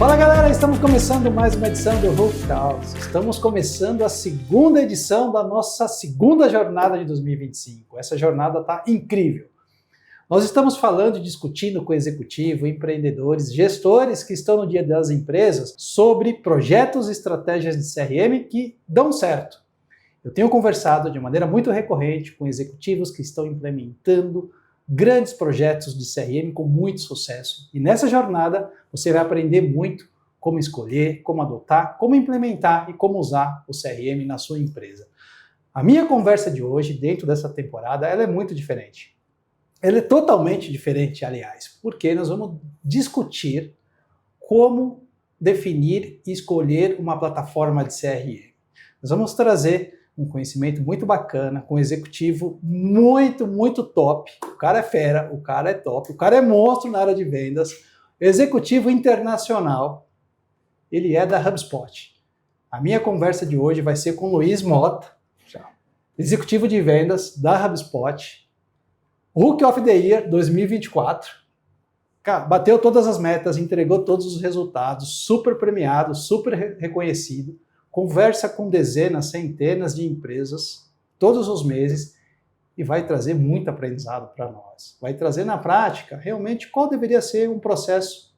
Fala galera, estamos começando mais uma edição do Hulk Talks. Estamos começando a segunda edição da nossa segunda jornada de 2025. Essa jornada está incrível. Nós estamos falando e discutindo com executivo, empreendedores, gestores que estão no dia das empresas sobre projetos e estratégias de CRM que dão certo. Eu tenho conversado de maneira muito recorrente com executivos que estão implementando grandes projetos de CRM com muito sucesso. E nessa jornada você vai aprender muito como escolher, como adotar, como implementar e como usar o CRM na sua empresa. A minha conversa de hoje, dentro dessa temporada, ela é muito diferente. Ela é totalmente diferente, aliás, porque nós vamos discutir como definir e escolher uma plataforma de CRM. Nós vamos trazer um conhecimento muito bacana, com um executivo muito top. O cara é fera, o cara é top, o cara é monstro na área de vendas, executivo internacional, ele é da HubSpot. A minha conversa de hoje vai ser com o Luiz Mota, executivo de vendas da HubSpot, Hulk of the Year 2024. Cara, bateu todas as metas, entregou todos os resultados, super premiado, super reconhecido. Conversa com dezenas, centenas de empresas todos os meses e vai trazer muito aprendizado para nós. Vai trazer na prática realmente qual deveria ser um processo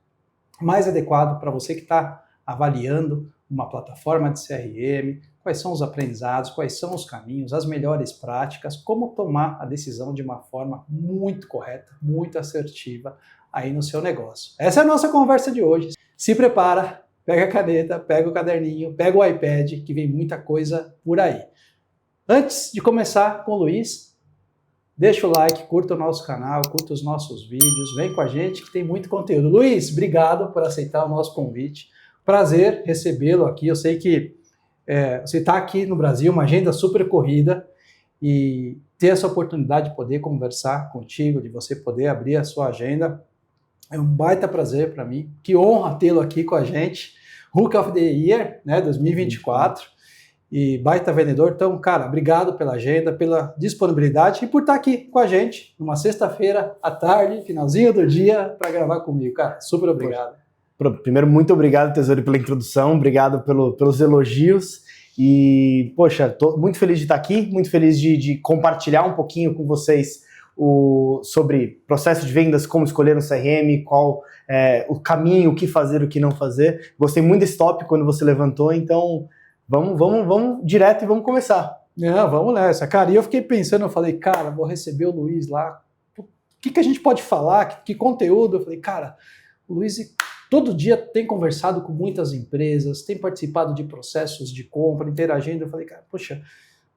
mais adequado para você que está avaliando uma plataforma de CRM, quais são os aprendizados, quais são os caminhos, as melhores práticas, como tomar a decisão de uma forma muito correta, muito assertiva aí no seu negócio. Essa é a nossa conversa de hoje. Se prepara! Pega a caneta, pega o caderninho, pega o iPad, que vem muita coisa por aí. Antes de começar com o Luiz, deixa o like, curta o nosso canal, curta os nossos vídeos, vem com a gente que tem muito conteúdo. Luiz, obrigado por aceitar o nosso convite. Prazer recebê-lo aqui. Eu sei que você está aqui no Brasil, uma agenda super corrida, e ter essa oportunidade de poder conversar contigo, de você poder abrir a sua agenda, é um baita prazer para mim. Que honra tê-lo aqui com a gente. Hulk of the Year, né, 2024. E baita vendedor. Então, cara, obrigado pela agenda, pela disponibilidade e por estar aqui com a gente numa sexta-feira à tarde, finalzinho do dia, para gravar comigo. Cara, super obrigado. Primeiro, muito obrigado, Tesouro, pela introdução. Obrigado pelos elogios. E, poxa, tô muito feliz de estar aqui, muito feliz de compartilhar um pouquinho com vocês sobre processo de vendas, como escolher um CRM, qual o caminho, o que fazer, o que não fazer. Gostei muito desse tópico quando você levantou, então vamos direto e vamos começar. Não, vamos nessa, cara. E eu fiquei pensando, eu falei, cara, vou receber o Luiz lá, o que a gente pode falar, que conteúdo? Eu falei, cara, o Luiz todo dia tem conversado com muitas empresas, tem participado de processos de compra, interagindo. Eu falei, cara, poxa,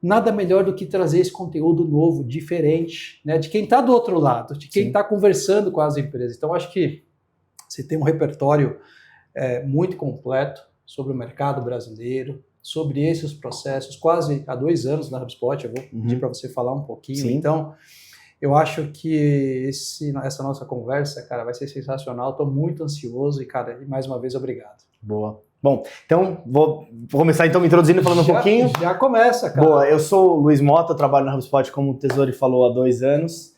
nada melhor do que trazer esse conteúdo novo, diferente, né, de quem está do outro lado, de quem está conversando com as empresas. Então, acho que você tem um repertório muito completo sobre o mercado brasileiro, sobre esses processos, quase há 2 anos na HubSpot, eu vou pedir para você falar um pouquinho. Sim. Então, eu acho que essa nossa conversa, cara, vai ser sensacional, estou muito ansioso e, cara, mais uma vez, obrigado. Boa. Bom, então vou começar então me introduzindo, falando um pouquinho. Já começa, cara. Boa, eu sou o Luiz Mota, trabalho na HubSpot, como o Tesouro falou, há 2 anos.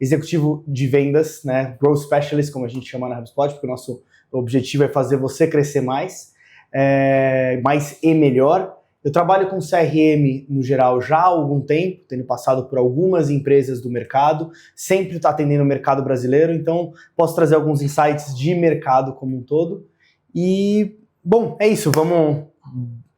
Executivo de vendas, né? Growth Specialist, como a gente chama na HubSpot, porque o nosso objetivo é fazer você crescer mais e melhor. Eu trabalho com CRM no geral já há algum tempo, tendo passado por algumas empresas do mercado, sempre está atendendo o mercado brasileiro, então posso trazer alguns insights de mercado como um todo. E, bom, é isso, vamos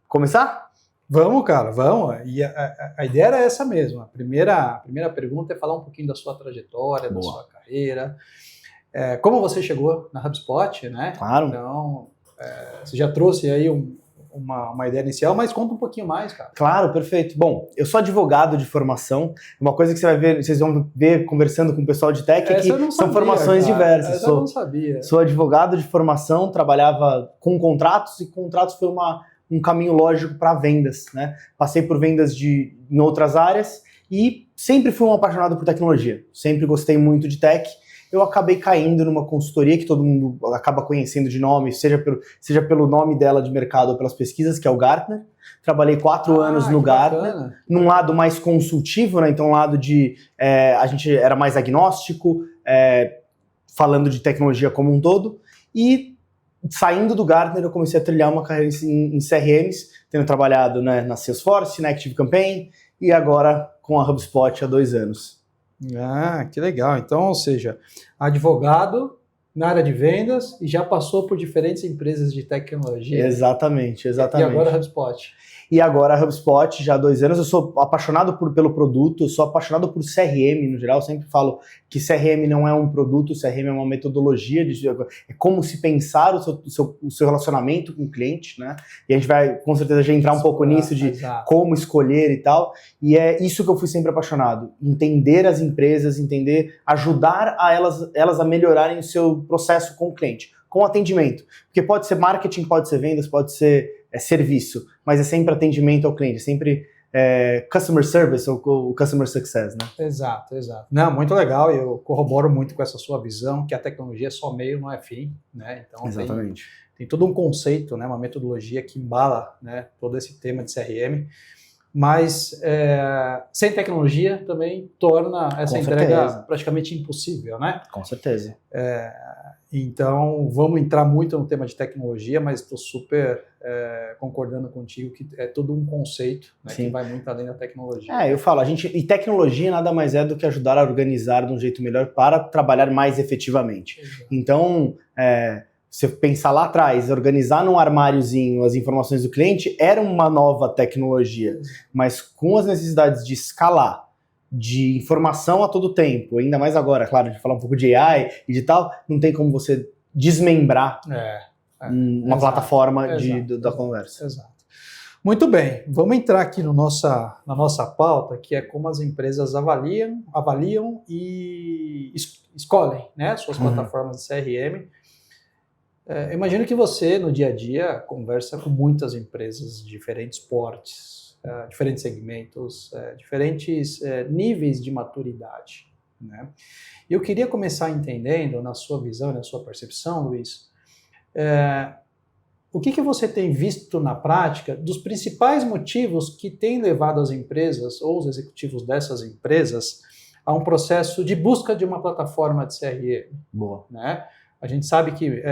começar? Vamos, cara, vamos. E a ideia era essa mesmo. A primeira pergunta é falar um pouquinho da sua trajetória, da sua carreira, como você chegou na HubSpot, né? Claro. Então, você já trouxe aí uma ideia inicial, mas conta um pouquinho mais, cara. Claro, perfeito. Bom, eu sou advogado de formação. Uma coisa que vocês vão ver conversando com o pessoal de tech é que são formações diversas. Eu não sabia. Sou advogado de formação, trabalhava com contratos e contratos foi um caminho lógico para vendas, né? Passei por vendas em outras áreas e sempre fui um apaixonado por tecnologia. Sempre gostei muito de tech. Eu acabei caindo numa consultoria que todo mundo acaba conhecendo de nome, seja pelo nome dela de mercado ou pelas pesquisas, que é o Gartner. Trabalhei 4 anos no Gartner, bacana. Num lado mais consultivo, né? Então um lado de... a gente era mais agnóstico, falando de tecnologia como um todo. E saindo do Gartner, eu comecei a trilhar uma carreira em CRMs, tendo trabalhado, né, na Salesforce, na ActiveCampaign e agora com a HubSpot há 2 anos. Ah, que legal. Então, ou seja, advogado na área de vendas e já passou por diferentes empresas de tecnologia. Exatamente. E agora HubSpot. E agora a HubSpot, já há 2 anos, eu sou apaixonado pelo produto, eu sou apaixonado por CRM no geral, eu sempre falo que CRM não é um produto, CRM é uma metodologia, é como se pensar o seu relacionamento com o cliente, né? E a gente vai, com certeza, já entrar um pouco nisso de como escolher e tal, e é isso que eu fui sempre apaixonado, entender as empresas, ajudar elas a melhorarem o seu processo com o cliente, com atendimento, porque pode ser marketing, pode ser vendas, pode ser serviço, mas é sempre atendimento ao cliente, é sempre customer service ou customer success, né? Exato. Não, muito legal, e eu corroboro muito com essa sua visão, que a tecnologia é só meio, não é fim, né? Então exatamente. Tem todo um conceito, né, uma metodologia que embala, né, todo esse tema de CRM, mas sem tecnologia também torna essa entrega praticamente impossível, né? Com certeza. Então, vamos entrar muito no tema de tecnologia, mas estou super concordando contigo que é todo um conceito, né, que vai muito além da tecnologia. Eu falo, e tecnologia nada mais é do que ajudar a organizar de um jeito melhor para trabalhar mais efetivamente. Exato. Então, você pensar lá atrás, organizar num armáriozinho as informações do cliente era uma nova tecnologia, mas com as necessidades de escalar, de informação a todo tempo, ainda mais agora, claro, a gente fala um pouco de AI e de tal, não tem como você desmembrar uma plataforma da conversa. Exato. Muito bem, vamos entrar aqui na nossa pauta, que é como as empresas avaliam e escolhem, né, suas plataformas de CRM. Imagino que você, no dia a dia, conversa com muitas empresas de diferentes portes, diferentes segmentos, diferentes níveis de maturidade, né? Eu queria começar entendendo, na sua visão, na sua percepção, Luiz, o que você tem visto na prática dos principais motivos que têm levado as empresas ou os executivos dessas empresas a um processo de busca de uma plataforma de CRM. Boa. Né? A gente sabe que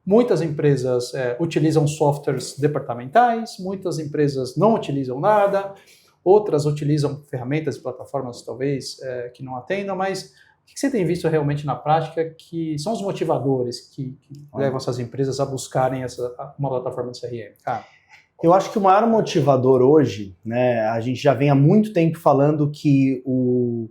muitas empresas utilizam softwares departamentais, muitas empresas não utilizam nada, outras utilizam ferramentas e plataformas talvez que não atendam, mas o que você tem visto realmente na prática que são os motivadores que levam essas empresas a buscarem uma plataforma de CRM? Eu acho que o maior motivador hoje, né, a gente já vem há muito tempo falando que o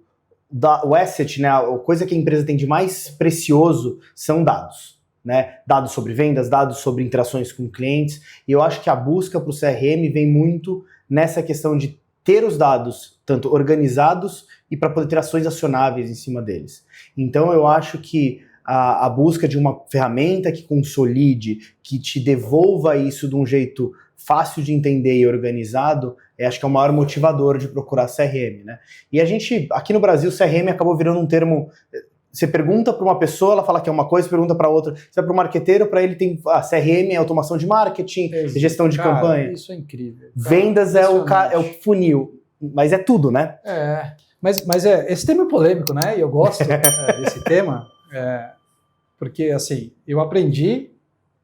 asset, né, a coisa que a empresa tem de mais precioso são dados. Né, dados sobre vendas, dados sobre interações com clientes, e eu acho que a busca para o CRM vem muito nessa questão de ter os dados tanto organizados e para poder ter ações acionáveis em cima deles. Então eu acho que a busca de uma ferramenta que consolide, que te devolva isso de um jeito fácil de entender e organizado, acho que é o maior motivador de procurar CRM, né? E a gente, aqui no Brasil, CRM acabou virando um termo. Você pergunta para uma pessoa, ela fala que é uma coisa, pergunta para outra. Você vai para o marqueteiro, para ele tem CRM, é automação de marketing, gestão de campanha. Isso é incrível. Vendas é o funil, mas é tudo, né? Mas esse tema é polêmico, né? E eu gosto desse tema, porque assim, eu aprendi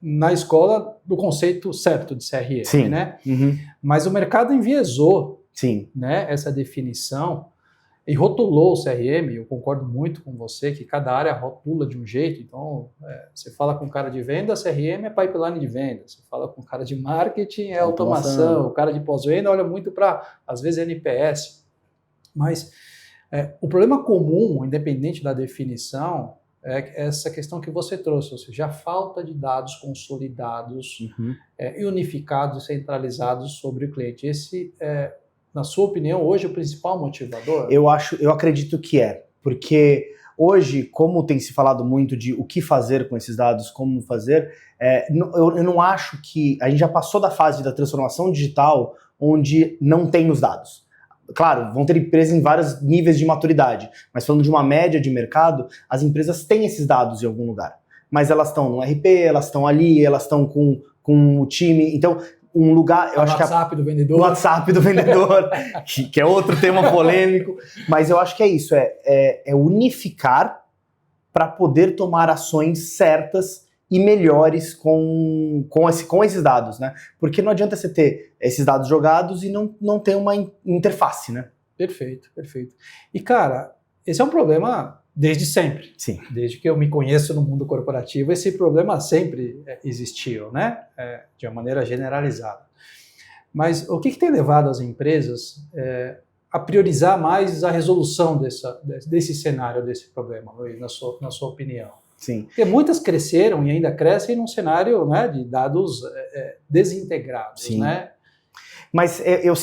na escola do conceito certo de CRM, Sim. Né? Uhum. Mas o mercado enviesou, Sim. Né, essa definição e rotulou o CRM. Eu concordo muito com você que cada área rotula de um jeito. Então, você fala com o cara de venda, CRM é pipeline de venda. Você fala com o cara de marketing, é automação. O cara de pós-venda olha muito para, às vezes, NPS. Mas o problema comum, independente da definição, é essa questão que você trouxe, ou seja, a falta de dados consolidados, e unificados e centralizados sobre o cliente. Esse na sua opinião, hoje o principal motivador? Eu acredito que porque hoje, como tem se falado muito de o que fazer com esses dados, como fazer, eu não acho que a gente já passou da fase da transformação digital onde não tem os dados. Claro, vão ter empresas em vários níveis de maturidade, mas falando de uma média de mercado, as empresas têm esses dados em algum lugar, mas elas estão no RP, elas estão ali, elas estão com o time, então um lugar, eu acho que WhatsApp do vendedor. O WhatsApp do vendedor, que é outro tema polêmico, mas eu acho que é isso, é unificar para poder tomar ações certas e melhores com esses dados, né? Porque não adianta você ter esses dados jogados e não ter uma interface, né? Perfeito, perfeito. E, cara, esse é um problema desde sempre. Sim. Desde que eu me conheço no mundo corporativo, esse problema sempre existiu, né? De uma maneira generalizada. Mas o que tem levado as empresas a priorizar mais a resolução desse cenário, desse problema, Luiz, na sua opinião? Sim. Porque muitas cresceram e ainda crescem num cenário, né, de dados desintegrados, Sim. né? Mas eu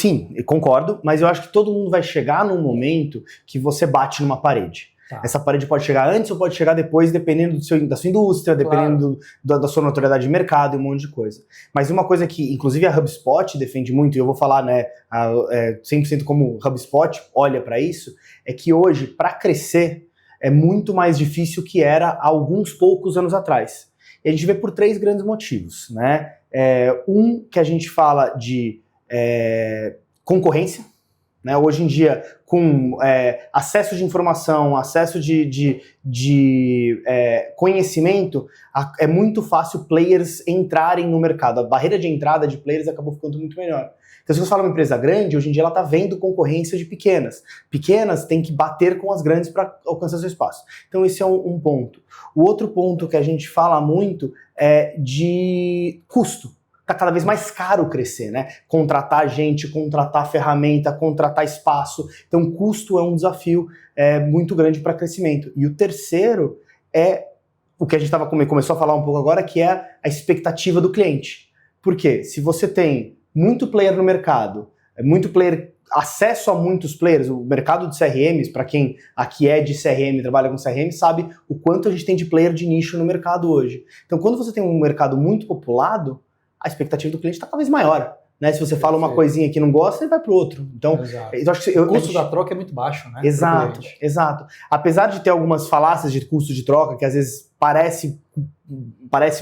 concordo, mas eu acho que todo mundo vai chegar num momento que você bate numa parede. Tá. Essa parede pode chegar antes ou pode chegar depois, dependendo da sua indústria, dependendo da sua notoriedade de mercado e um monte de coisa. Mas uma coisa que, inclusive, a HubSpot defende muito, e eu vou falar, né, 100% como HubSpot olha para isso, é que hoje, para crescer, é muito mais difícil que era há alguns poucos anos atrás. E a gente vê por 3 grandes motivos, né? Que a gente fala de concorrência, né? Hoje em dia, com acesso de informação, acesso de conhecimento, é muito fácil players entrarem no mercado. A barreira de entrada de players acabou ficando muito melhor. Então, se você fala uma empresa grande, hoje em dia ela está vendo concorrência de pequenas. Pequenas têm que bater com as grandes para alcançar seu espaço. Então, esse é um ponto. O outro ponto que a gente fala muito é de custo. Está cada vez mais caro crescer, né? Contratar gente, contratar ferramenta, contratar espaço. Então, custo é um desafio muito grande para crescimento. E o terceiro é o que a gente começou a falar um pouco agora, que é a expectativa do cliente. Por quê? Se você tem muito player no mercado, acesso a muitos players, o mercado de CRMs, para quem aqui é de CRM, trabalha com CRM, sabe o quanto a gente tem de player de nicho no mercado hoje. Então, quando você tem um mercado muito populado, a expectativa do cliente está cada vez maior. Né? Se você fala uma coisinha que não gosta, ele vai para o outro. Então, eu acho que o custo da troca é muito baixo, né? Exato, exato. Apesar de ter algumas falácias de custo de troca, que às vezes parece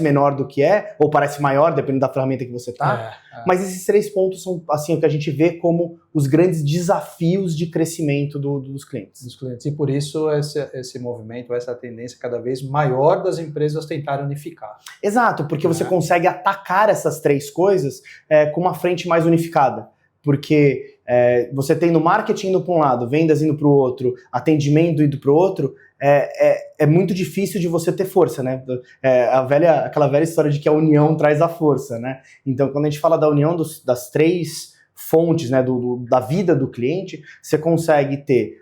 menor do que é, ou parece maior, dependendo da ferramenta que você está. Mas esses 3 pontos são assim, o que a gente vê como os grandes desafios de crescimento dos clientes. E por isso esse movimento, essa tendência cada vez maior das empresas tentarem unificar. Exato, porque você consegue atacar essas 3 coisas com uma frente mais unificada. Porque você tem no marketing indo para um lado, vendas indo para o outro, atendimento indo para o outro, é muito difícil de você ter força, né? Aquela velha história de que a união traz a força, né? Então, quando a gente fala da união das 3 fontes, né, da vida do cliente, você consegue ter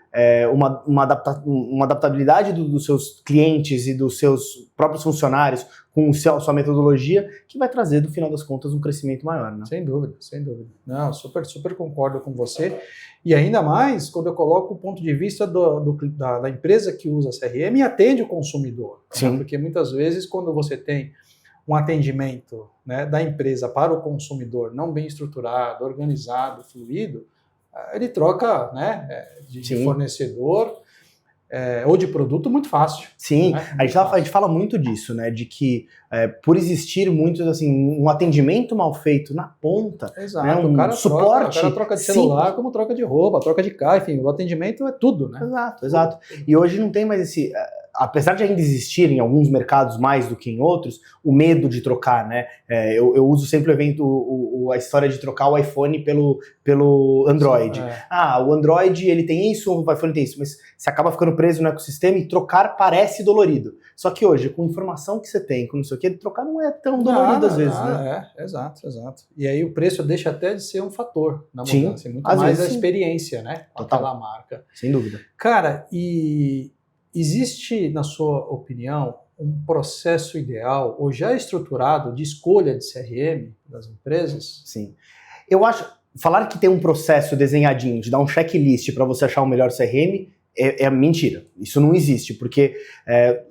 uma adaptabilidade dos seus clientes e dos seus próprios funcionários com sua metodologia, que vai trazer, no final das contas, um crescimento maior, né? Sem dúvida, sem dúvida. Não, super, super concordo com você. E ainda mais quando eu coloco o ponto de vista da empresa que usa CRM e atende o consumidor. Sim. Né? Porque muitas vezes, quando você tem um atendimento, né, da empresa para o consumidor não bem estruturado, organizado, fluido, ele troca, né, de fornecedor ou de produto muito fácil. Sim, né? A gente fala muito disso, né? De que por existir muito, assim, um atendimento mal feito na ponta, Exato, né, o cara suporte. O cara troca de celular simples. como troca de roupa, troca de carro, enfim, o atendimento é tudo, né? Exato. E hoje não tem mais esse... Apesar de ainda existir em alguns mercados mais do que em outros, o medo de trocar, né? Eu uso sempre a história de trocar o iPhone pelo Android. O Android ele tem isso, o iPhone tem isso, mas você acaba ficando preso no ecossistema e trocar parece dolorido. Só que hoje, com a informação que você tem, com não sei o que, trocar não é tão dolorido às vezes, né? Exato. E aí o preço deixa até de ser um fator na mudança, muito às mais vezes, a experiência, né? Com aquela marca. Sem dúvida. Cara, e existe, na sua opinião, um processo ideal ou já estruturado de escolha de CRM das empresas? Sim. Eu acho, falar que tem um processo desenhadinho, de dar um checklist para você achar o melhor CRM, é mentira. Isso não existe, porque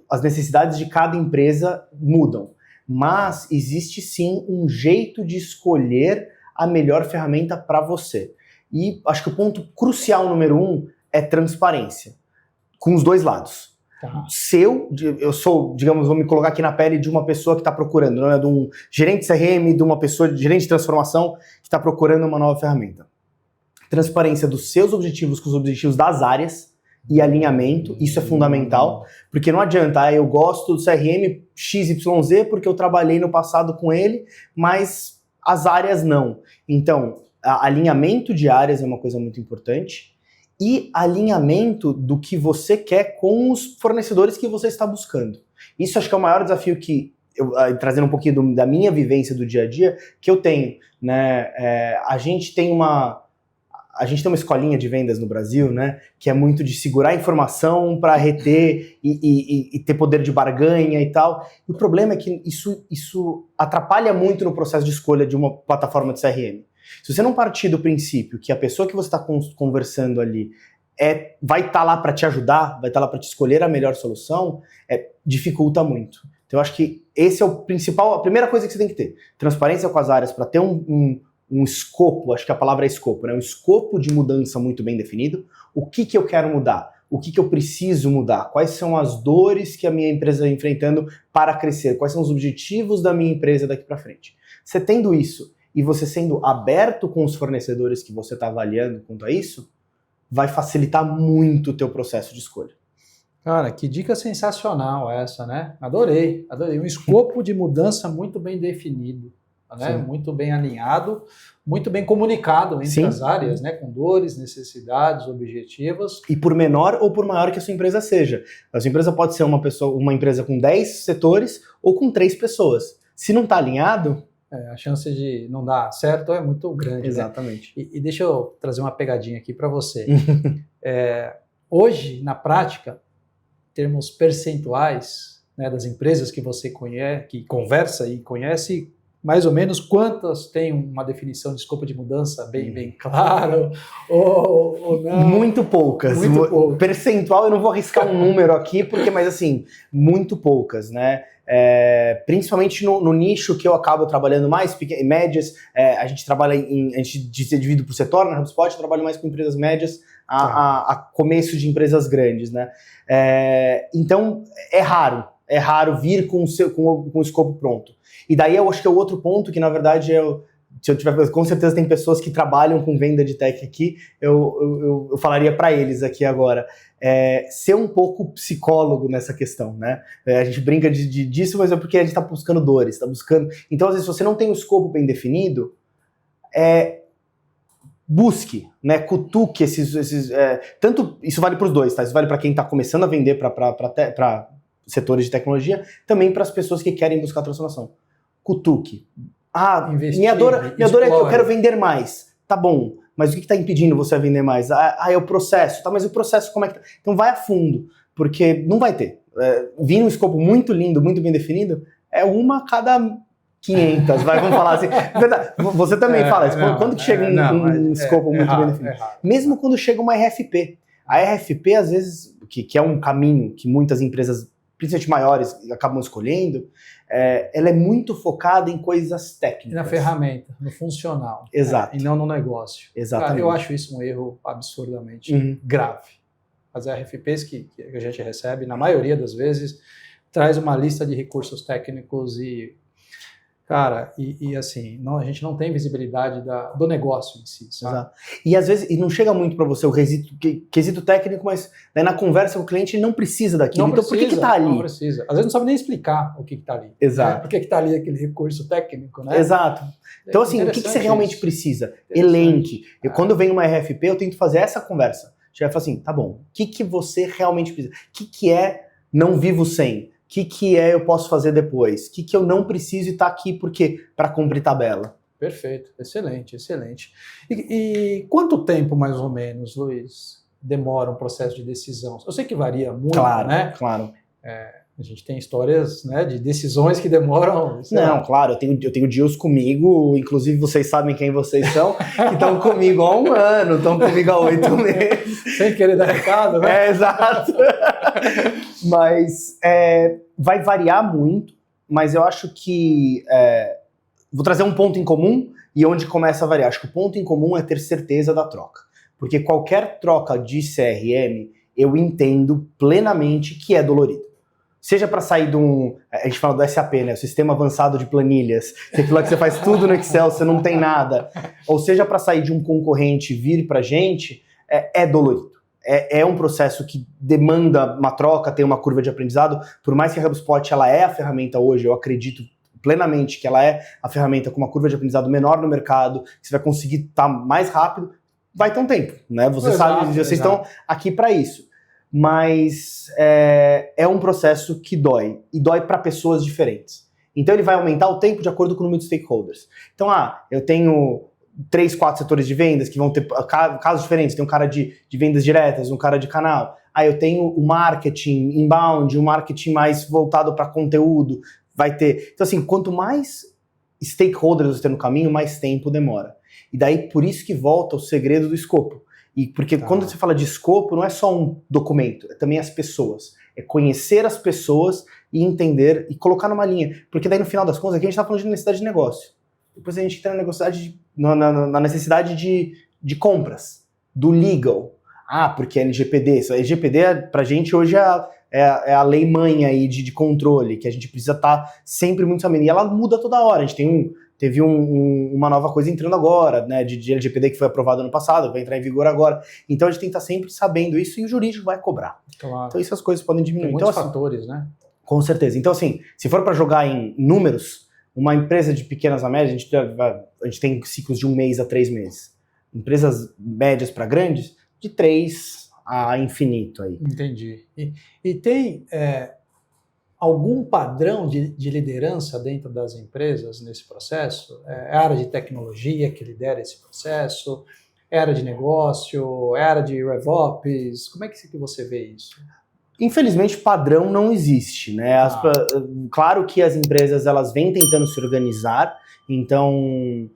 as necessidades de cada empresa mudam. Mas existe sim um jeito de escolher a melhor ferramenta para você. E acho que o ponto crucial número 1 é transparência. Com os 2 lados. Tá. Eu sou, digamos, vou me colocar aqui na pele de uma pessoa que está procurando, né, de um gerente de CRM, de uma pessoa de gerente de transformação que está procurando uma nova ferramenta. Transparência dos seus objetivos com os objetivos das áreas. e alinhamento, isso é fundamental, porque não adianta, eu gosto do CRM XYZ porque eu trabalhei no passado com ele, mas as áreas não. Então, alinhamento de áreas é uma coisa muito importante, e alinhamento do que você quer com os fornecedores que você está buscando. Isso acho que é o maior desafio que, trazendo um pouquinho da minha vivência do dia a dia, que eu tenho, né? A gente tem uma escolinha de vendas no Brasil, né, que é muito de segurar a informação para reter e ter poder de barganha e tal. E o problema é que isso atrapalha muito no processo de escolha de uma plataforma de CRM. Se você não partir do princípio que a pessoa que você está conversando ali vai estar lá para te ajudar, vai estar lá para te escolher a melhor solução, dificulta muito. Então eu acho que esse é o principal, a primeira coisa que você tem que ter. Transparência com as áreas para ter um escopo, acho que a palavra é escopo, né? Um escopo de mudança muito bem definido. O que eu quero mudar? O que eu preciso mudar? Quais são as dores que a minha empresa está enfrentando para crescer? Quais são os objetivos da minha empresa daqui para frente? Você tendo isso e você sendo aberto com os fornecedores que você está avaliando quanto a isso, vai facilitar muito o teu processo de escolha. Cara, que dica sensacional essa, né? Adorei. Um escopo de mudança muito bem definido, né? Muito bem alinhado, muito bem comunicado entre as áreas, né? Com dores, necessidades, objetivos. E por menor ou por maior que a sua empresa seja. A sua empresa pode ser uma empresa com 10 setores ou com 3 pessoas. Se não está alinhado... a chance de não dar certo é muito grande. Exatamente. Né? E deixa eu trazer uma pegadinha aqui para você. Hoje, na prática, termos percentuais, né, das empresas que você conhece, que conversa e conhece, mais ou menos quantas têm uma definição de escopo de mudança bem claro ou não? Muito poucas. Muito poucas. Percentual, eu não vou arriscar um número aqui, mas assim, muito poucas, né? Principalmente no nicho que eu acabo trabalhando mais, médias, a gente trabalha a gente divide por setor, na HubSpot eu trabalho mais com empresas médias a começo de empresas grandes, né? Então, é raro vir com o escopo pronto. E daí eu acho que é o outro ponto que, na verdade, se eu tiver, com certeza tem pessoas que trabalham com venda de tech aqui, eu falaria para eles aqui agora, ser um pouco psicólogo nessa questão, né? A gente brinca disso, mas é porque a gente está buscando dores, está buscando... Então, às vezes, se você não tem o escopo bem definido, busque, né? Cutuque tanto isso vale para os dois, tá? Isso vale para quem está começando a vender para setores de tecnologia, também para as pessoas que querem buscar transformação. Cutuque. Minha dor é que eu quero vender mais. Tá bom, mas o que está impedindo você a vender mais? É o processo. Tá, mas o processo como é que tá? Então vai a fundo, porque não vai ter. Vir um escopo muito lindo, muito bem definido, é uma a cada 500, vamos falar assim. Verdade, você também fala isso. Quando que chega um escopo muito bem definido? Mesmo quando chega uma RFP. A RFP, às vezes, que é um caminho que muitas empresas, principalmente maiores, acabam escolhendo, ela é muito focada em coisas técnicas. E na ferramenta, no funcional. Exato. E não no negócio. Exatamente. Eu acho isso um erro absurdamente grave. As RFPs que a gente recebe, na maioria das vezes, traz uma lista de recursos técnicos e... Cara, assim, a gente não tem visibilidade do negócio em si, sabe? Exato. E às vezes não chega muito para você o quesito técnico, mas daí na conversa com o cliente ele não precisa daquilo. Então por que está ali? Não precisa. Às vezes não sabe nem explicar o que está ali. Exato. Né? Por que está ali aquele recurso técnico, né? Exato. Então assim, o que você realmente precisa? Elenque. Quando vem uma RFP, eu tento fazer essa conversa. Chega e fala assim, tá bom, o que você realmente precisa? O que é não vivo sem? O que eu posso fazer depois? O que eu não preciso e tá aqui porque para cumprir tabela? Perfeito, excelente. E quanto tempo, mais ou menos, Luiz, demora um processo de decisão? Eu sei que varia muito, né? Claro. A gente tem histórias, né, de decisões que demoram... Claro, eu tenho deals comigo, inclusive vocês sabem quem vocês são, que estão comigo há 1 ano, estão comigo há 8 meses. Sem querer dar recado, né? Exato. Mas vai variar muito, mas eu acho que... vou trazer um ponto em comum e onde começa a variar. Acho que o ponto em comum é ter certeza da troca. Porque qualquer troca de CRM, eu entendo plenamente que é dolorido. Seja para sair a gente fala do SAP, né? O Sistema Avançado de Planilhas. Aquilo lá que você faz tudo no Excel, você não tem nada. Ou seja para sair de um concorrente e vir para a gente, é dolorido. é um processo que demanda uma troca, tem uma curva de aprendizado. Por mais que a HubSpot ela é a ferramenta hoje, eu acredito plenamente que ela é a ferramenta com uma curva de aprendizado menor no mercado, que você vai conseguir estar mais rápido, vai ter um tempo, né? Você sabe, vocês estão aqui para isso. Mas é um processo que dói, e dói para pessoas diferentes. Então ele vai aumentar o tempo de acordo com o número de stakeholders. Então, eu tenho 3, 4 setores de vendas que vão ter casos diferentes. Tem um cara de vendas diretas, um cara de canal. Eu tenho o marketing inbound, um marketing mais voltado para conteúdo. Vai ter. Então, assim, quanto mais stakeholders você tem no caminho, mais tempo demora. E daí, por isso que volta o segredo do escopo. E porque quando você fala de escopo, não é só um documento, é também as pessoas. É conhecer as pessoas e entender e colocar numa linha. Porque daí, no final das contas, aqui a gente está falando de necessidade de negócio. Depois a gente entra na necessidade de compras, do legal. Porque é LGPD. Isso, LGPD, pra gente, hoje é a lei mãe aí de controle, que a gente precisa estar sempre muito sabendo. E ela muda toda hora. A gente teve uma nova coisa entrando agora, né, de LGPD que foi aprovado ano passado, vai entrar em vigor agora. Então a gente tem que estar sempre sabendo isso e o jurídico vai cobrar. Claro. Então essas coisas podem diminuir. Tem muitos fatores, né? Com certeza. Então, assim, se for para jogar em números, uma empresa de pequenas a médias, a gente tem ciclos de 1 mês a 3 meses. Empresas médias para grandes, de 3 a infinito aí. Entendi. E tem algum padrão de liderança dentro das empresas nesse processo? É a área de tecnologia que lidera esse processo? É a área de negócio? É a área de RevOps? Como é que você vê isso? Infelizmente, padrão não existe, né? Claro que as empresas elas vêm tentando se organizar, então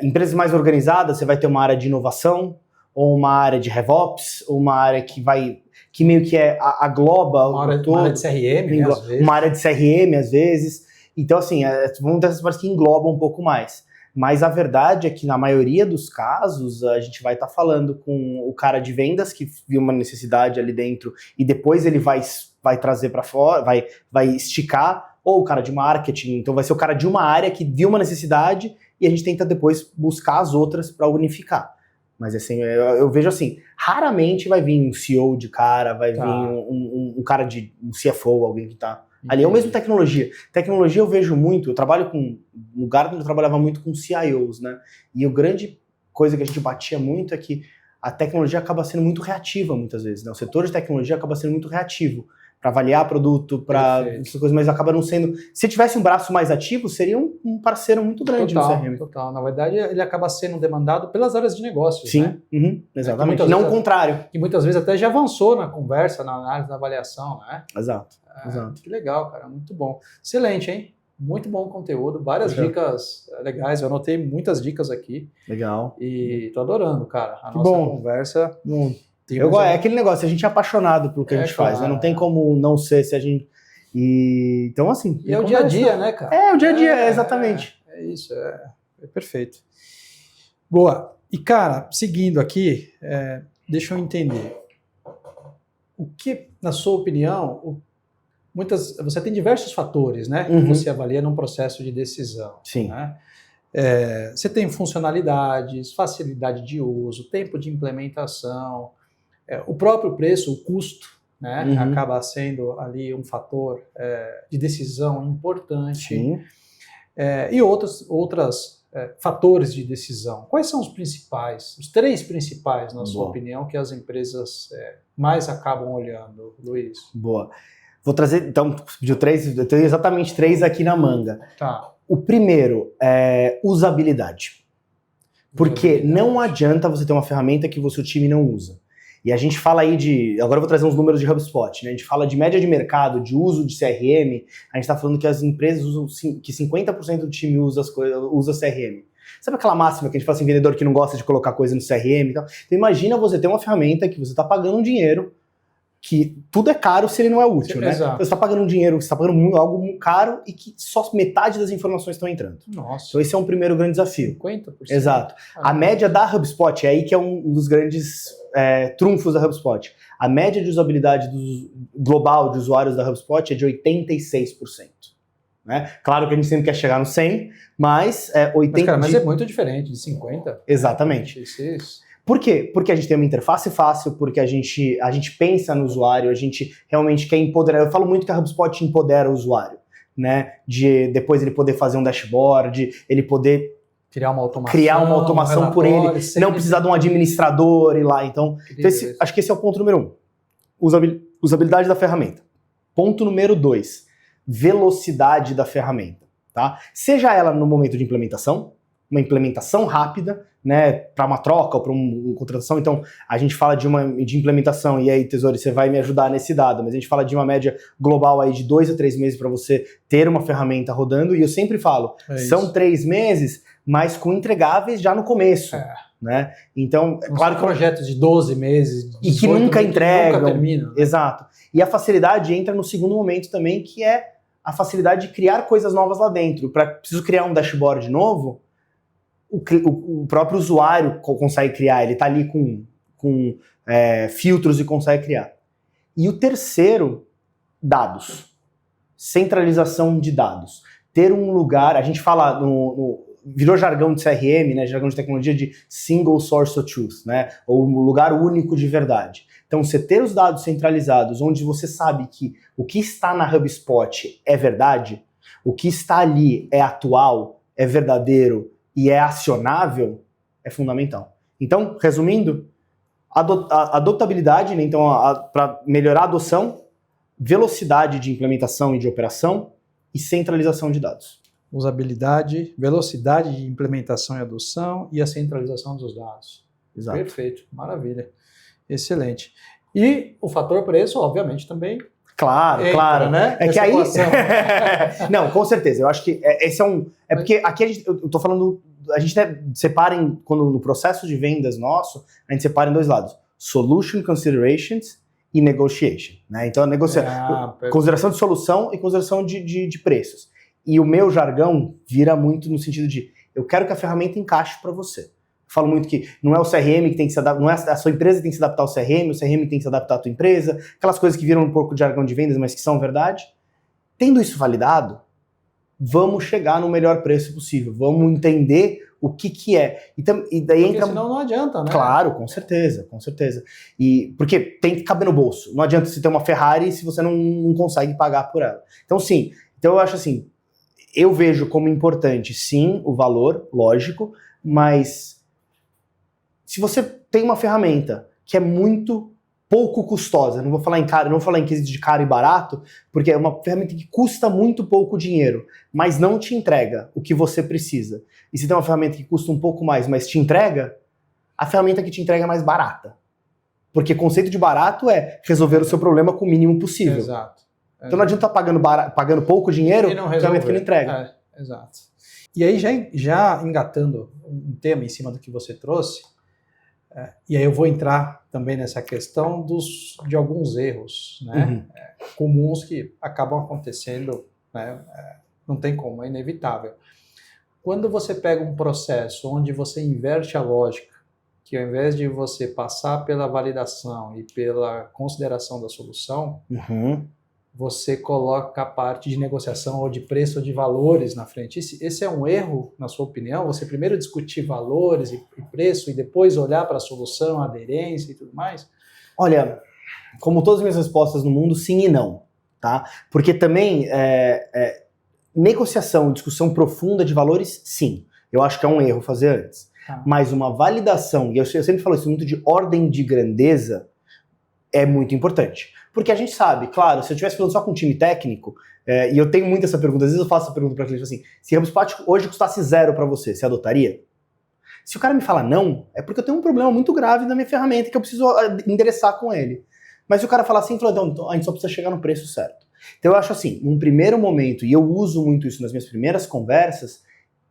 empresas mais organizadas, você vai ter uma área de inovação, ou uma área de RevOps, ou uma área que meio que agloba uma área de CRM, né, às vezes. Uma área de CRM, às vezes. Então, assim, vamos dessas partes que englobam um pouco mais. Mas a verdade é que, na maioria dos casos, a gente vai estar falando com o cara de vendas que viu uma necessidade ali dentro e depois ele vai trazer para fora, vai esticar, ou o cara de marketing. Então vai ser o cara de uma área que viu uma necessidade e a gente tenta depois buscar as outras para unificar. Mas assim, eu vejo assim, raramente vai vir um CEO de cara, vai vir um cara de um CFO, alguém que tá ali. É o mesmo tecnologia. Tecnologia eu vejo muito, eu trabalho com um lugar onde eu trabalhava muito com CIOs, né? E a grande coisa que a gente batia muito é que a tecnologia acaba sendo muito reativa muitas vezes, né? O setor de tecnologia acaba sendo muito reativo para avaliar produto, para essas coisas, mas acaba não sendo... Se tivesse um braço mais ativo, seria um parceiro muito grande no CRM. Total. Na verdade, ele acaba sendo demandado pelas áreas de negócios, sim, né? Exatamente. Não o contrário. Que muitas vezes até já avançou na conversa, na análise, na avaliação, né? Exato. Que legal, cara. Muito bom. Excelente, hein? Muito bom o conteúdo. Várias dicas legais. Eu anotei muitas dicas aqui. Legal. E tô adorando, cara. A nossa conversa... É aquele negócio, a gente é apaixonado pelo que a gente faz, né? Não tem como não ser se a gente... Então, assim... E é o dia a dia, né, cara? É o dia a dia, exatamente. É isso, é perfeito. Boa. E, cara, seguindo aqui, deixa eu entender. O que, na sua opinião, você tem diversos fatores, né? Que você avalia num processo de decisão. Sim. Né? Você tem funcionalidades, facilidade de uso, tempo de implementação, o próprio preço, o custo, né, acaba sendo ali um fator de decisão importante. Sim. E outros fatores de decisão. Quais são os principais, os 3 principais, na sua opinião, que as empresas mais acabam olhando, Luiz? Boa. Vou trazer, então, de 3, eu tenho exatamente 3 aqui na manga. Tá. O primeiro é usabilidade. Porque não adianta você ter uma ferramenta que o seu time não usa. E a gente fala aí agora eu vou trazer uns números de HubSpot, né? A gente fala de média de mercado, de uso de CRM, a gente está falando que as empresas usam, que 50% do time usa CRM. Sabe aquela máxima que a gente fala assim, vendedor que não gosta de colocar coisa no CRM e tal? Então imagina você ter uma ferramenta que você está pagando um dinheiro, que tudo é caro se ele não é útil, né? Exato. Você está pagando um dinheiro, você está pagando algo caro e que só metade das informações estão entrando. Nossa. Então esse é um primeiro grande desafio. 50%? Exato. A média da HubSpot, é aí que é um dos grandes trunfos da HubSpot. A média de usabilidade global de usuários da HubSpot é de 86%. Né? Claro que a gente sempre quer chegar no 100%, mas 80%... Mas é muito diferente de 50%. Exatamente. Por quê? Porque a gente tem uma interface fácil, porque a gente pensa no usuário, a gente realmente quer empoderar. Eu falo muito que a HubSpot empodera o usuário, né? De depois ele poder fazer um dashboard, ele poder criar uma automação por ele, não precisar de um administrador e lá. Então acho que esse é o ponto número 1. Usabilidade da ferramenta. Ponto número 2, velocidade da ferramenta. Tá? Seja ela no momento de implementação, uma implementação rápida, né, para uma troca ou para uma contratação. Então, a gente fala de implementação, e aí, Tesouro, você vai me ajudar nesse dado, mas a gente fala de uma média global aí de 2 a 3 meses para você ter uma ferramenta rodando, e eu sempre falo, são 3 meses, mas com entregáveis já no começo. Né? Então, é claro que projetos de 12 meses, e que nunca entregam. Nunca terminam. Exato. E a facilidade entra no segundo momento também, que é a facilidade de criar coisas novas lá dentro. Preciso criar um dashboard novo, o próprio usuário consegue criar, ele está ali com filtros e consegue criar. E o terceiro, dados. Centralização de dados. Ter um lugar, a gente fala virou jargão de CRM, né, jargão de tecnologia de single source of truth, né, ou um lugar único de verdade. Então, você ter os dados centralizados, onde você sabe que o que está na HubSpot é verdade, o que está ali é atual, é verdadeiro e é acionável, é fundamental. Então, resumindo, adotabilidade, né, então, para melhorar a adoção, velocidade de implementação e de operação e centralização de dados. Usabilidade, velocidade de implementação e adoção e a centralização dos dados. Exato. Perfeito, maravilha. Excelente. E o fator preço, obviamente, também. Claro. Né? É que aí... Não, com certeza. Eu acho que esse é um... É porque aqui eu tô falando... A gente separa quando no processo de vendas nosso, a gente separa em 2 lados. Solution Considerations e Negotiation. Né? Então, consideração de solução e consideração de preços. E o meu jargão vira muito no sentido de eu quero que a ferramenta encaixe para você. Eu falo muito que não é o CRM que tem que se adaptar, não é a sua empresa que tem que se adaptar ao CRM, o CRM tem que se adaptar à tua empresa, aquelas coisas que viram um pouco de jargão de vendas, mas que são verdade. Tendo isso validado, vamos chegar no melhor preço possível, vamos entender o que é. E daí porque senão não adianta, né? Claro, com certeza. E porque tem que caber no bolso. Não adianta você ter uma Ferrari se você não consegue pagar por ela. Então, sim. Então, eu acho assim, eu vejo como importante, sim, o valor, lógico, mas se você tem uma ferramenta que é muito pouco custosa, não vou falar em caro, não vou falar em quesito de caro e barato, porque é uma ferramenta que custa muito pouco dinheiro, mas não te entrega o que você precisa. E se tem uma ferramenta que custa um pouco mais, mas te entrega, a ferramenta que te entrega é mais barata. Porque conceito de barato é resolver o seu problema com o mínimo possível. Exato. Então não adianta estar pagando pouco dinheiro, ferramenta que não entrega. Exato. E aí, já engatando um tema em cima do que você trouxe, e aí eu vou entrar também nessa questão de alguns erros, né, comuns que acabam acontecendo, né, não tem como, é inevitável. Quando você pega um processo onde você inverte a lógica, que ao invés de você passar pela validação e pela consideração da solução, você coloca a parte de negociação ou de preço ou de valores na frente. Esse é um erro, na sua opinião? Você primeiro discutir valores e preço e depois olhar para a solução, a aderência e tudo mais? Olha, como todas as minhas respostas no mundo, sim e não. Tá? Porque também negociação, discussão profunda de valores, sim. Eu acho que é um erro fazer antes. Mas uma validação, e eu sempre falo isso muito de ordem de grandeza, é muito importante. Porque a gente sabe, claro, se eu estivesse falando só com um time técnico, e eu tenho muito essa pergunta, às vezes eu faço essa pergunta para cliente assim, se HubSpot hoje custasse 0 para você adotaria? Se o cara me fala não, é porque eu tenho um problema muito grave na minha ferramenta que eu preciso endereçar com ele. Mas se o cara falar assim, então a gente só precisa chegar no preço certo. Então eu acho assim, num primeiro momento, e eu uso muito isso nas minhas primeiras conversas,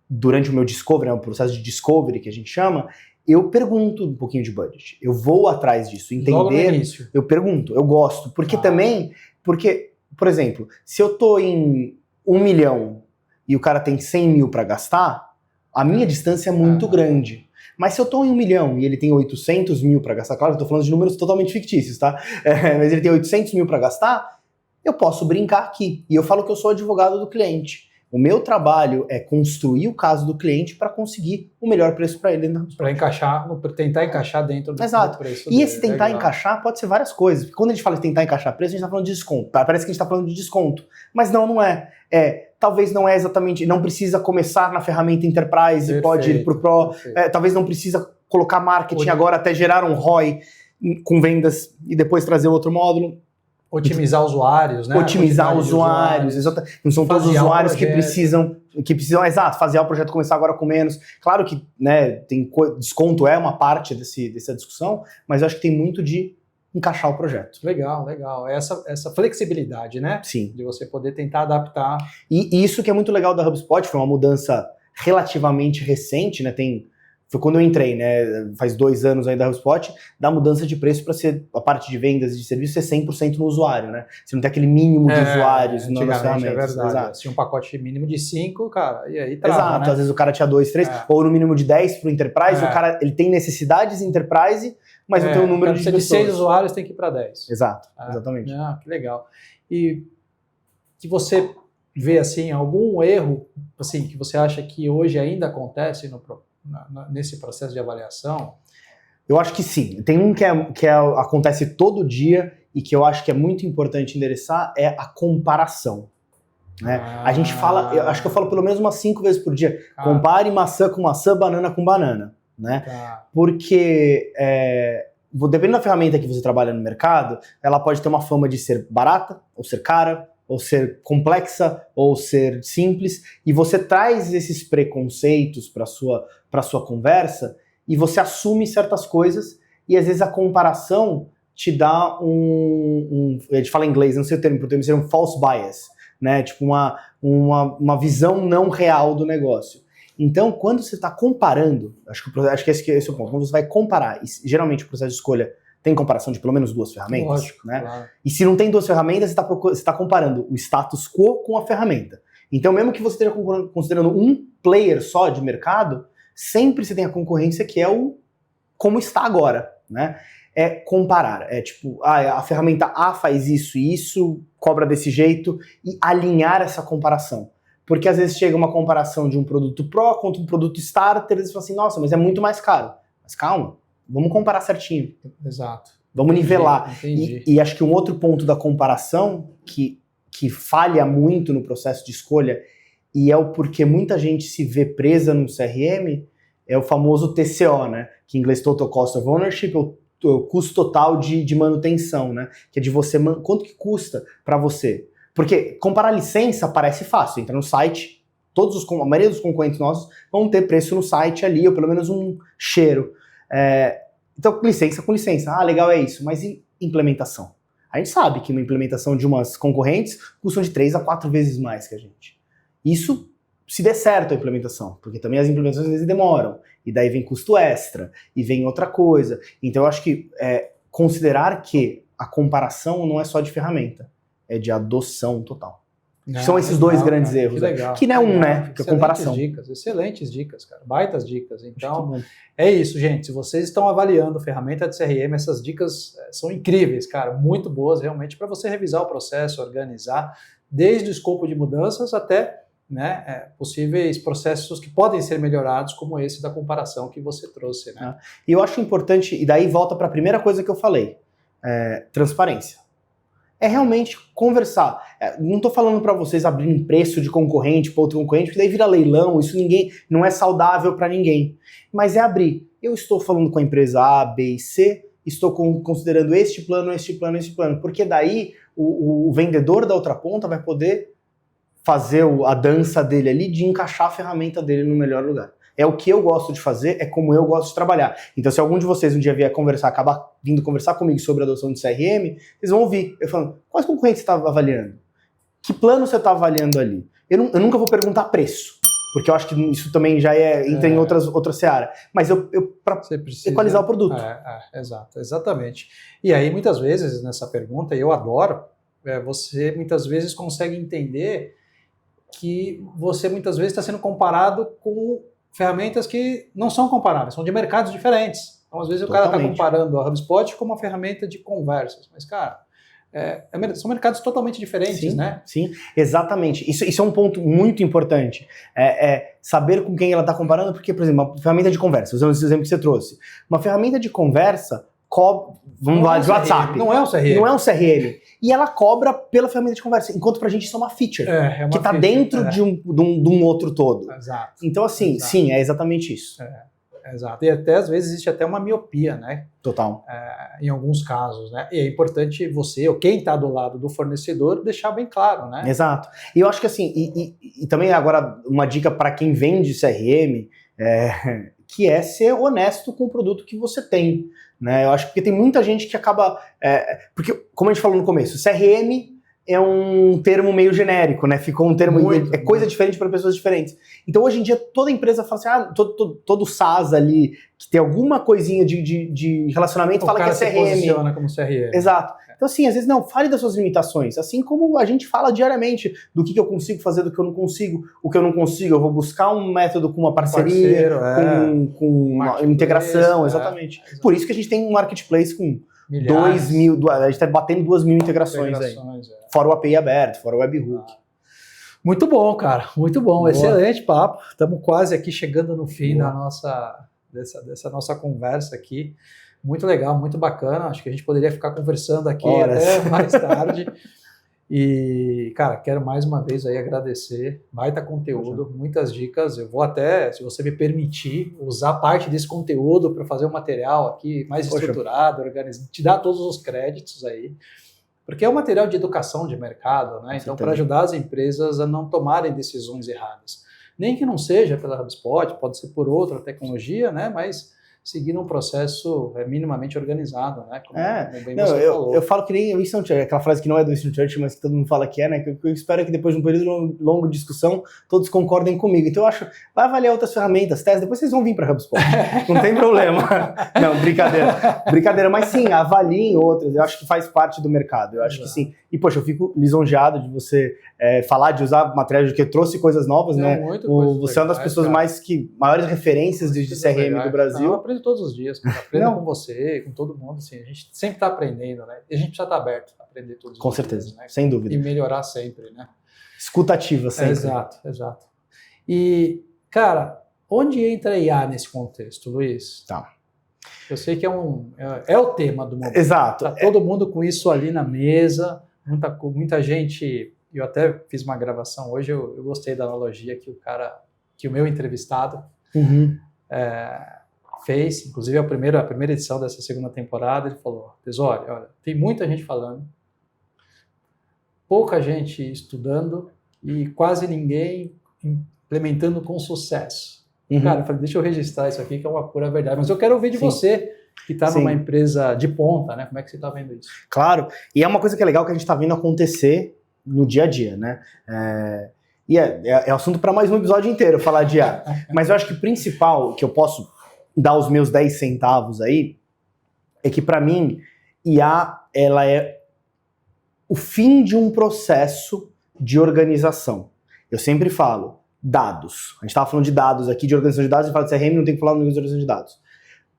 durante o meu discovery, o processo de discovery que a gente chama, eu pergunto um pouquinho de budget. Eu vou atrás disso, entender. Logo no início. Eu pergunto, eu gosto. Porque porque, por exemplo, se eu tô em 1 milhão e o cara tem 100 mil para gastar, a minha distância é muito grande. Mas se eu tô em 1 milhão e ele tem 800 mil para gastar, claro, eu tô falando de números totalmente fictícios, tá? Mas ele tem 800 mil para gastar, eu posso brincar aqui. E eu falo que eu sou advogado do cliente. O meu trabalho é construir o caso do cliente para conseguir o melhor preço para ele. Para tentar encaixar dentro do preço. E esse tentar encaixar pode ser várias coisas. Porque quando a gente fala de tentar encaixar preço, a gente está falando de desconto. Parece que a gente está falando de desconto. Mas não é. Talvez não é exatamente, não precisa começar na ferramenta Enterprise, perfeito, pode ir para o Pro. Talvez não precisa colocar marketing agora até gerar um ROI com vendas e depois trazer outro módulo. Otimizar usuários, né? Otimizar usuários, exatamente. Não são todos os usuários que precisam, exato, fazer o projeto começar agora com menos. Claro que, né, desconto é uma parte dessa discussão, mas eu acho que tem muito de encaixar o projeto. Legal. Essa flexibilidade, né? Sim. De você poder tentar adaptar. E isso que é muito legal da HubSpot, foi uma mudança relativamente recente, né? Foi quando eu entrei, né? Faz 2 anos aí da HubSpot, da mudança de preço para ser a parte de vendas e de serviço ser 100% no usuário, né? Você não tem aquele mínimo de usuários nas ferramentas. É verdade. Exato. Tinha um pacote mínimo de 5, cara, e aí trava, exato, né? Às vezes o cara tinha 2, 3, ou no mínimo de 10 para o Enterprise, o cara ele tem necessidades Enterprise, mas não tem um número de pessoas. De 6 usuários tem que ir para 10. Exato, exatamente. Que legal. E que você vê, assim, algum erro, assim, que você acha que hoje ainda acontece nesse processo de avaliação? Eu acho que sim. Tem um que acontece todo dia e que eu acho que é muito importante endereçar, é a comparação. Né? A gente fala, eu acho que eu falo pelo menos umas 5 vezes por dia, compare maçã com maçã, banana com banana. Né? Porque dependendo da ferramenta que você trabalha no mercado, ela pode ter uma fama de ser barata, ou ser cara, ou ser complexa, ou ser simples, e você traz esses preconceitos para sua conversa, e você assume certas coisas, e às vezes a comparação te dá a gente fala em inglês, não sei o termo, em português seria um false bias, né? Tipo uma visão não real do negócio. Então, quando você está comparando, acho que esse é o ponto, quando você vai comparar, e geralmente o processo de escolha tem comparação de pelo menos 2 ferramentas, lógico, né? Claro. E se não tem 2 ferramentas, você está comparando o status quo com a ferramenta. Então, mesmo que você esteja considerando um player só de mercado, sempre você tem a concorrência que é o como está agora, né? É comparar, é tipo, a ferramenta A faz isso e isso, cobra desse jeito, e alinhar essa comparação. Porque às vezes chega uma comparação de um produto Pro contra um produto Starter, e eles falam assim, nossa, mas é muito mais caro. Mas calma, vamos comparar certinho. Exato. Vamos nivelar. Entendi. E acho que um outro ponto da comparação que falha muito no processo de escolha, e é o porquê muita gente se vê presa no CRM, é o famoso TCO, né? Que em inglês Total Cost of Ownership, o custo total de manutenção, né? Que é de você, quanto que custa para você? Porque comparar licença parece fácil, entra no site, a maioria dos concorrentes nossos vão ter preço no site ali, ou pelo menos um cheiro. Então, licença com licença, legal, é isso, mas e implementação? A gente sabe que uma implementação de umas concorrentes custa de 3 a 4 vezes mais que a gente. Isso se der certo a implementação, porque também as implementações às vezes demoram, e daí vem custo extra, e vem outra coisa. Então, eu acho que considerar que a comparação não é só de ferramenta, é de adoção total. São esses dois grandes erros. Que não é né? Que é comparação. Excelentes dicas, cara. Baitas dicas. Então, é isso, gente. Se vocês estão avaliando ferramenta de CRM, essas dicas são incríveis, cara. Muito boas, realmente, para você revisar o processo, organizar, desde o escopo de mudanças até possíveis processos que podem ser melhorados, como esse da comparação que você trouxe. Né? E eu acho importante, e daí volta para a primeira coisa que eu falei, transparência. É realmente conversar. Não estou falando para vocês abrirem preço de concorrente para outro concorrente, porque daí vira leilão, isso não é saudável para ninguém. Mas é abrir. Eu estou falando com a empresa A, B e C, estou considerando este plano, porque daí o vendedor da outra ponta vai poder fazer a dança dele ali de encaixar a ferramenta dele no melhor lugar. É o que eu gosto de fazer, é como eu gosto de trabalhar. Então, se algum de vocês um dia vier acabar vindo conversar comigo sobre a adoção de CRM, vocês vão ouvir eu falando, quais concorrentes você está avaliando? Que plano você está avaliando ali? Eu nunca vou perguntar preço, porque eu acho que isso também já entra em outra seara. Mas para equalizar o produto. Exato, exatamente. E aí, muitas vezes, nessa pergunta, e eu adoro, você muitas vezes consegue entender que você muitas vezes está sendo comparado com ferramentas que não são comparáveis, são de mercados diferentes. Então, às vezes, o cara está comparando a HubSpot com uma ferramenta de conversas. Mas, cara, são mercados totalmente diferentes, sim, né? Sim, exatamente. Isso é um ponto muito importante. Saber com quem ela está comparando, porque, por exemplo, uma ferramenta de conversa, usando esse exemplo que você trouxe. Uma ferramenta de conversa, vamos lá, de WhatsApp. Não é um CRM. Não é um CRM. E ela cobra pela ferramenta de conversa, enquanto pra gente isso é uma feature. Que está dentro de um outro todo. Exato. Então, assim, Exato. Sim, é exatamente isso. Exato. E até, às vezes, existe até uma miopia, né? Total. Em alguns casos, né? E é importante você, ou quem está do lado do fornecedor, deixar bem claro, né? Exato. E eu acho que assim, e também agora uma dica para quem vende CRM, que é ser honesto com o produto que você tem, né? Eu acho que tem muita gente que acaba... porque, como a gente falou no começo, CRM é um termo meio genérico, né? Ficou um termo... coisa diferente para pessoas diferentes. Então, hoje em dia, toda empresa fala assim, todo SaaS ali, que tem alguma coisinha de relacionamento, fala que é CRM. Se posiciona como CRM. Exato. Então, assim, às vezes, não, fale das suas limitações. Assim como a gente fala diariamente do que eu consigo fazer, do que eu não consigo. O que eu não consigo, eu vou buscar um método com uma parceria, com uma integração, exatamente. Por isso que a gente tem um marketplace com milhares. 2.000, a gente está batendo 2.000 integrações aí. Fora o API aberto, fora o webhook. Muito bom, cara. Muito bom. Boa. Excelente papo. Estamos quase aqui chegando no fim dessa nossa conversa aqui. Muito legal, muito bacana. Acho que a gente poderia ficar conversando aqui até mais tarde. E, cara, quero mais uma vez aí agradecer. Baita conteúdo, muitas dicas. Eu vou até, se você me permitir, usar parte desse conteúdo para fazer um material aqui mais estruturado, organizado, te dar todos os créditos aí. Porque é um material de educação de mercado, né? Então, para ajudar as empresas a não tomarem decisões erradas. Nem que não seja pela HubSpot, pode ser por outra tecnologia, né? Mas seguir um processo minimamente organizado, né? Como bem você falou. Eu falo que nem o Winston Churchill, aquela frase que não é do Winston Churchill, mas que todo mundo fala que é, né? Que eu espero que depois de um período longo de discussão, todos concordem comigo. Então eu acho, vai avaliar outras ferramentas, testes, depois vocês vão vir para HubSpot. Não tem problema. Não, brincadeira. Brincadeira, mas sim, avaliem outras. Eu acho que faz parte do mercado. Eu acho que sim. E, poxa, eu fico lisonjeado de você falar, de usar materiais que trouxe coisas novas, né? Você é uma das pessoas maiores referências de CRM do Brasil. Eu aprendo todos os dias, aprendo com você, com todo mundo, assim, a gente sempre está aprendendo, né? E a gente precisa estar aberto a aprender todos os dias. Com certeza, né? Sem dúvida. E melhorar sempre, né? Escutativa sempre. Exato. E, cara, onde entra a IA nesse contexto, Luiz? Tá. Eu sei que é o tema do momento. Exato. Tá todo mundo com isso ali na mesa, muita gente... Eu até fiz uma gravação hoje, eu gostei da analogia que o meu entrevistado fez, inclusive a primeira edição dessa segunda temporada, ele falou, Tesori, olha, tem muita gente falando, pouca gente estudando e quase ninguém implementando com sucesso. Cara, eu falei, deixa eu registrar isso aqui, que é uma pura verdade, mas eu quero ouvir de você, que está numa empresa de ponta, né? Como é que você está vendo isso? Claro, e é uma coisa que é legal que a gente está vendo acontecer no dia a dia, né? E é assunto para mais um episódio inteiro falar de IA. Mas eu acho que o principal que eu posso dar os meus 10 centavos aí é que, para mim, IA ela é o fim de um processo de organização. Eu sempre falo, dados. A gente estava falando de dados aqui, de organização de dados, e fala de CRM, não tem que falar de organização de dados.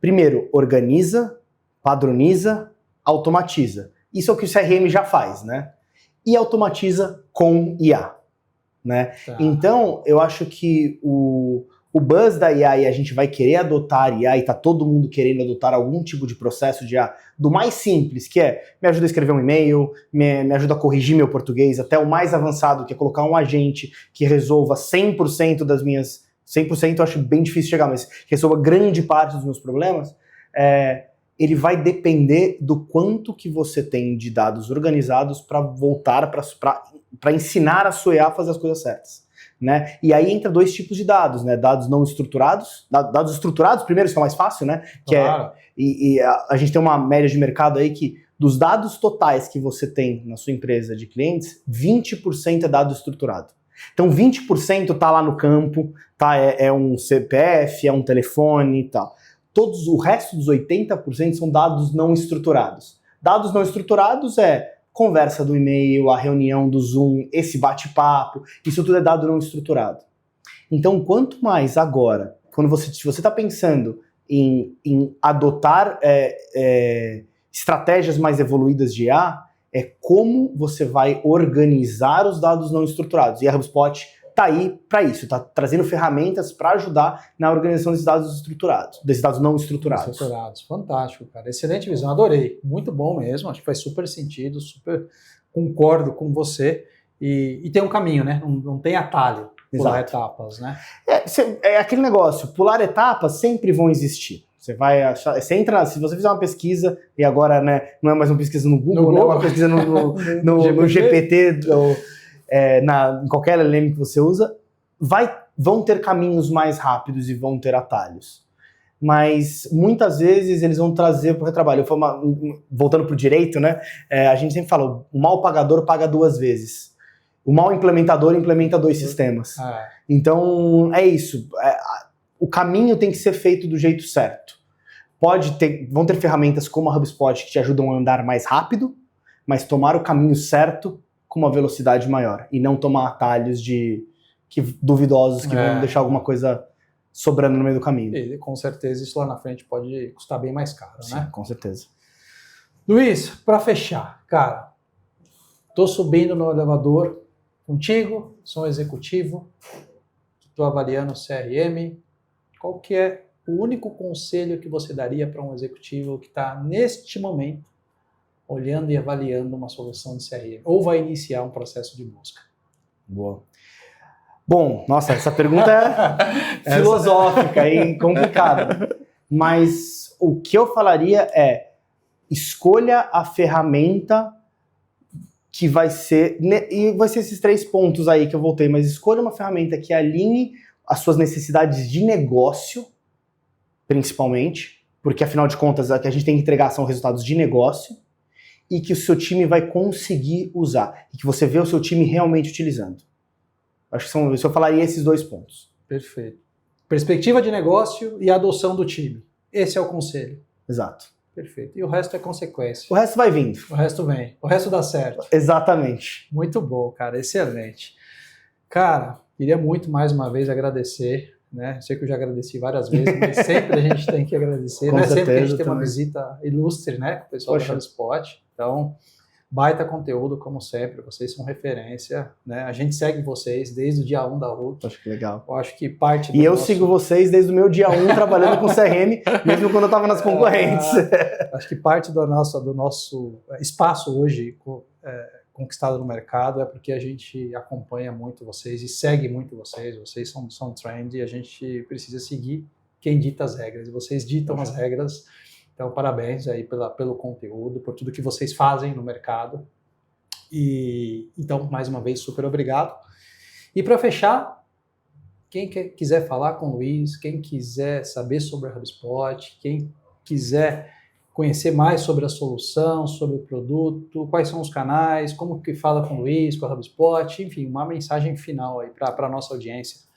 Primeiro, organiza, padroniza, automatiza. Isso é o que o CRM já faz, né? E automatiza com IA, né? Tá. Então, eu acho que o buzz da IA e a gente vai querer adotar IA e tá todo mundo querendo adotar algum tipo de processo de IA, do mais simples, que é me ajuda a escrever um e-mail, me ajuda a corrigir meu português, até o mais avançado, que é colocar um agente que resolva 100% das minhas... 100% eu acho bem difícil chegar, mas que resolva grande parte dos meus problemas, ele vai depender do quanto que você tem de dados organizados para voltar, para ensinar a sua IA a fazer as coisas certas, né? E aí entra dois tipos de dados, né? Dados não estruturados, dados estruturados, primeiro, isso é mais fácil, né? Que claro. A gente tem uma média de mercado aí que dos dados totais que você tem na sua empresa de clientes, 20% é dado estruturado. Então 20% tá lá no campo, tá? É um CPF, é um telefone e tal. O resto dos 80% são dados não estruturados. Dados não estruturados é conversa do e-mail, a reunião do Zoom, esse bate-papo, isso tudo é dado não estruturado. Então, quanto mais agora, se você está pensando em adotar estratégias mais evoluídas de IA, é como você vai organizar os dados não estruturados. E a HubSpot está aí para isso, está trazendo ferramentas para ajudar na organização desses dados estruturados, desses dados não estruturados. Fantástico, cara. Excelente visão, adorei. Muito bom mesmo, acho que faz super sentido, super concordo com você. E tem um caminho, né? Não tem atalho, pular etapas, né? É aquele negócio, pular etapas sempre vão existir. Você vai achar, se você fizer uma pesquisa, e agora, né, não é mais uma pesquisa no Google, né, é uma pesquisa no GPT, ou, em qualquer LLM que você usa, vão ter caminhos mais rápidos e vão ter atalhos. Mas muitas vezes eles vão trazer para o retrabalho. Voltando para o direito, né, a gente sempre fala, o mal pagador paga 2 vezes. O mal implementador implementa 2 sistemas. Então, é isso. O caminho tem que ser feito do jeito certo. Vão ter ferramentas como a HubSpot que te ajudam a andar mais rápido, mas tomar o caminho certo com uma velocidade maior. E não tomar atalhos duvidosos que vão deixar alguma coisa sobrando no meio do caminho. E com certeza isso lá na frente pode custar bem mais caro, Sim, né? Com certeza. Luiz, para fechar, cara, tô subindo no elevador contigo, sou um executivo, estou avaliando o CRM. Qual que é o único conselho que você daria para um executivo que está, neste momento, olhando e avaliando uma solução de CRM, ou vai iniciar um processo de busca? Boa. Bom, nossa, essa pergunta é filosófica e complicada. Mas o que eu falaria é, escolha a ferramenta que vai ser, e vai ser esses 3 pontos aí que eu voltei, mas escolha uma ferramenta que alinhe as suas necessidades de negócio, principalmente, porque afinal de contas o que a gente tem que entregar são resultados de negócio, e que o seu time vai conseguir usar, e que você vê o seu time realmente utilizando. Acho que eu falaria esses 2 pontos. Perfeito. Perspectiva de negócio e adoção do time. Esse é o conselho. Exato. Perfeito. E o resto é consequência. O resto vai vindo. O resto vem. O resto dá certo. Exatamente. Muito bom, cara. Excelente. Cara, queria muito mais uma vez agradecer, né? Sei que eu já agradeci várias vezes, mas sempre a gente tem que agradecer, né? Sempre que a gente tem uma visita ilustre, né? Com o pessoal do HubSpot. Então, baita conteúdo, como sempre. Vocês são referência, né? A gente segue vocês desde o dia 1 da RUT. Acho que legal. Eu acho que parte do E eu sigo vocês desde o meu dia 1 trabalhando com CRM, mesmo quando eu estava nas concorrentes. Acho que parte do nosso espaço hoje conquistado no mercado é porque a gente acompanha muito vocês e segue muito vocês. Vocês são trend e a gente precisa seguir quem dita as regras. E vocês ditam as regras. Então, parabéns aí pelo conteúdo, por tudo que vocês fazem no mercado. E então, mais uma vez, super obrigado. E para fechar, quem quiser falar com o Luiz, quem quiser saber sobre a HubSpot, quem quiser conhecer mais sobre a solução, sobre o produto, quais são os canais, como que fala com o Luiz, com a HubSpot, enfim, uma mensagem final aí para a nossa audiência.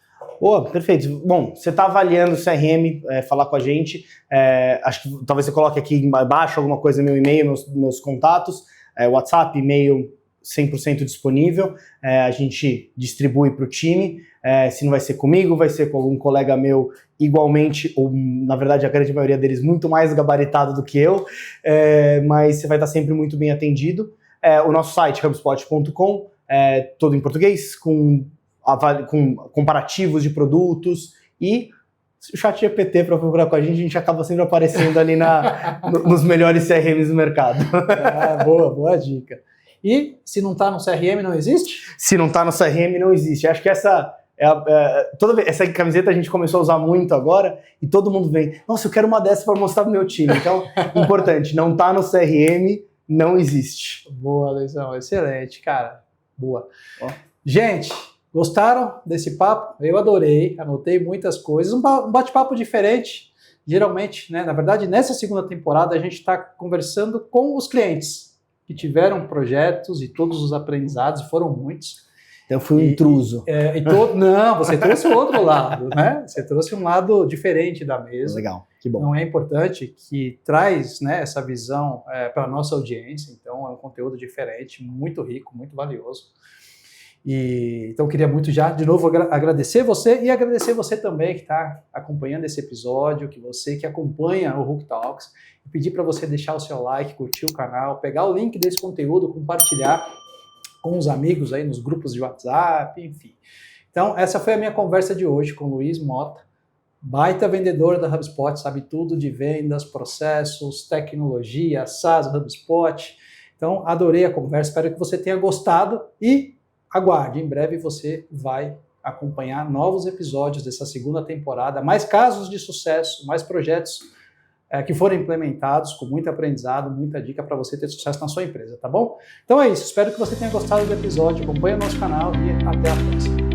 Perfeito. Bom, você está avaliando o CRM, falar com a gente, acho que talvez você coloque aqui embaixo alguma coisa, meu e-mail, meus contatos, WhatsApp, e-mail 100% disponível, a gente distribui para o time, se não vai ser comigo, vai ser com algum colega meu igualmente, ou na verdade a grande maioria deles muito mais gabaritado do que eu, mas você vai estar sempre muito bem atendido. O nosso site, hubspot.com, todo em português, com comparativos de produtos, e o ChatGPT para procurar com a gente acaba sempre aparecendo ali nos melhores CRMs do mercado. Boa dica. E se não está no CRM, não existe? Se não está no CRM, não existe. Acho que essa camiseta a gente começou a usar muito agora e todo mundo vem, nossa, eu quero uma dessa para mostrar pro meu time. Então, importante, não está no CRM, não existe. Boa, Luizão, excelente, cara. Boa. Gente, gostaram desse papo? Eu adorei, anotei muitas coisas. Um bate-papo diferente. Geralmente, né, na verdade, nessa segunda temporada, a gente está conversando com os clientes que tiveram projetos e todos os aprendizados, foram muitos. Eu fui um intruso. Não, você trouxe o outro lado, né? Você trouxe um lado diferente da mesa. Legal, que bom. Não é importante que traz, né, essa visão para a nossa audiência, então é um conteúdo diferente, muito rico, muito valioso. Então, eu queria muito já, de novo, agradecer você e agradecer você também que está acompanhando esse episódio, que você que acompanha o Hook Talks, e pedir para você deixar o seu like, curtir o canal, pegar o link desse conteúdo, compartilhar com os amigos aí nos grupos de WhatsApp, enfim. Então, essa foi a minha conversa de hoje com o Luiz Mota, baita vendedor da HubSpot, sabe tudo de vendas, processos, tecnologia, SaaS, HubSpot. Então, adorei a conversa, espero que você tenha gostado e aguarde, em breve você vai acompanhar novos episódios dessa segunda temporada, mais casos de sucesso, mais projetos que foram implementados com muito aprendizado, muita dica para você ter sucesso na sua empresa, tá bom? Então é isso, espero que você tenha gostado do episódio, acompanhe o nosso canal e até a próxima.